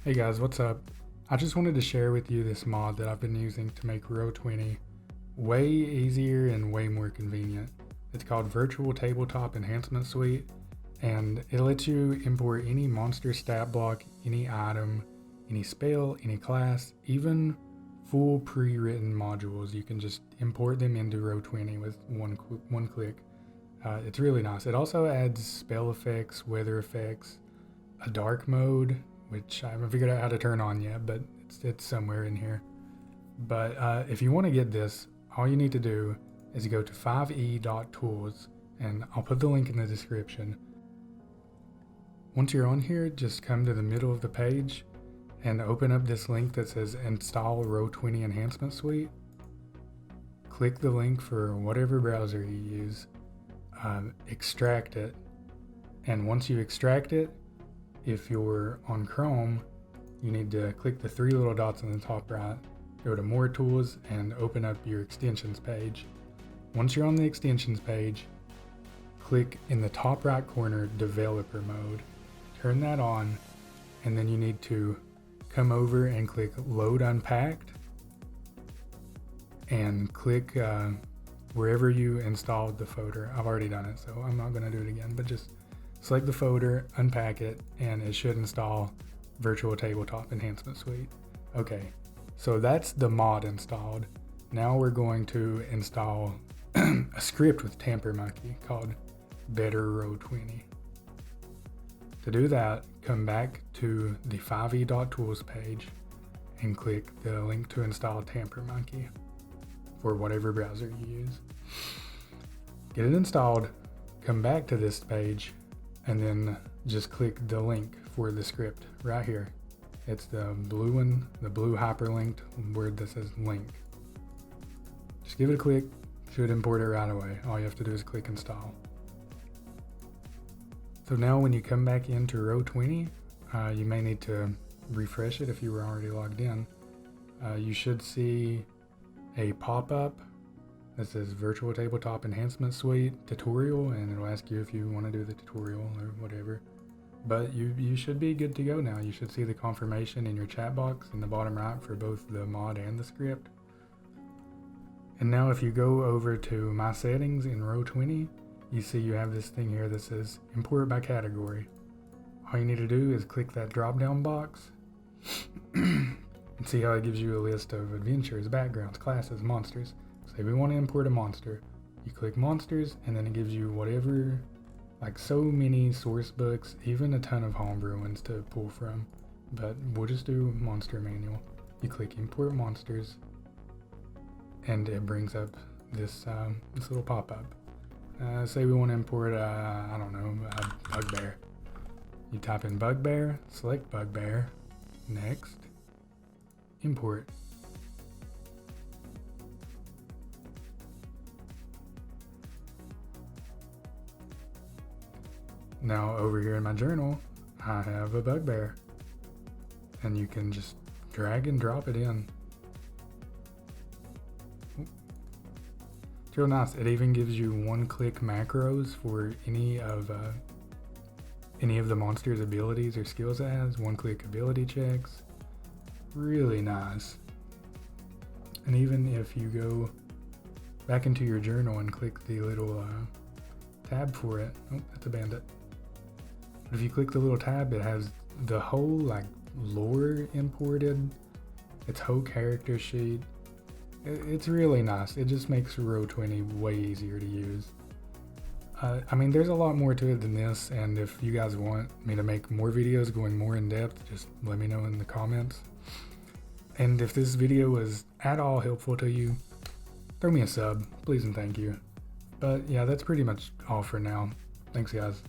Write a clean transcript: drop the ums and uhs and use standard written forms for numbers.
Hey guys, what's up? I just wanted to share with you this mod that I've been using to make Roll20 way easier and way more convenient. It's called Virtual Tabletop Enhancement Suite, and it lets you import any monster stat block, any item, any spell, any class, even full pre-written modules. You can just import them into Roll20 with one click. It's really nice. It also adds spell effects, weather effects, a dark mode, which I haven't figured out how to turn on yet, but it's somewhere in here. But if you want to get this, all you need to do is go to 5e.tools, and I'll put the link in the description. Once you're on here, just come to the middle of the page and open up this link that says Install Roll20 Enhancement Suite. Click the link for whatever browser you use, extract it, and once you extract it, if you're on Chrome, you need to click the three little dots on the top right, go to More Tools, and open up your extensions page. Once you're on the extensions page, click in the top right corner, Developer Mode. Turn that on, and then you need to come over and click Load Unpacked, and click wherever you installed the folder. I've already done it, so I'm not going to do it again, but just select the folder, unpack it, and it should install Virtual Tabletop Enhancement Suite. Okay, so that's the mod installed. Now we're going to install a script with Tamper Monkey called Better Roll20. To do that, come back to the 5e.tools page and click the link to install Tamper Monkey for whatever browser you use. Get it installed, come back to this page, and then just click the link for the script right here. It's the blue one, the blue hyperlinked word that says link. Just give it a click, should import it right away. All you have to do is click install. So now when you come back into Roll20, you may need to refresh it if you were already logged in. You should see a pop-up that says Virtual Tabletop Enhancement Suite Tutorial, and it'll ask you if you want to do the tutorial or whatever. But you should be good to go now. You should see the confirmation in your chat box in the bottom right for both the mod and the script. And now if you go over to My Settings in Roll20, you see you have this thing here that says Import by Category. All you need to do is click that drop-down box and see how it gives you a list of adventures, backgrounds, classes, monsters. Say we want to import a monster. You click monsters, and then it gives you whatever, like so many source books, even a ton of homebrew ones to pull from. But we'll just do monster manual. You click import monsters, and it brings up this little pop-up. Say we want to import, I don't know, a bugbear. You type in bugbear, select bugbear, next, import. Now over here in my journal, I have a bugbear, and you can just drag and drop it in. It's real nice. It even gives you one-click macros for any of the monster's abilities or skills it has. One-click ability checks. Really nice. And even if you go back into your journal and click the little tab for it, oh, that's a bandit. If you click the little tab, it has the whole lore imported, its whole character sheet. It's really nice. It just makes Roll20 way easier to use. I mean, there's a lot more to it than this, and if you guys want me to make more videos going more in depth, just let me know in the comments. And if this video was at all helpful to you, throw me a sub, please and thank you. But yeah, that's pretty much all for now. Thanks guys.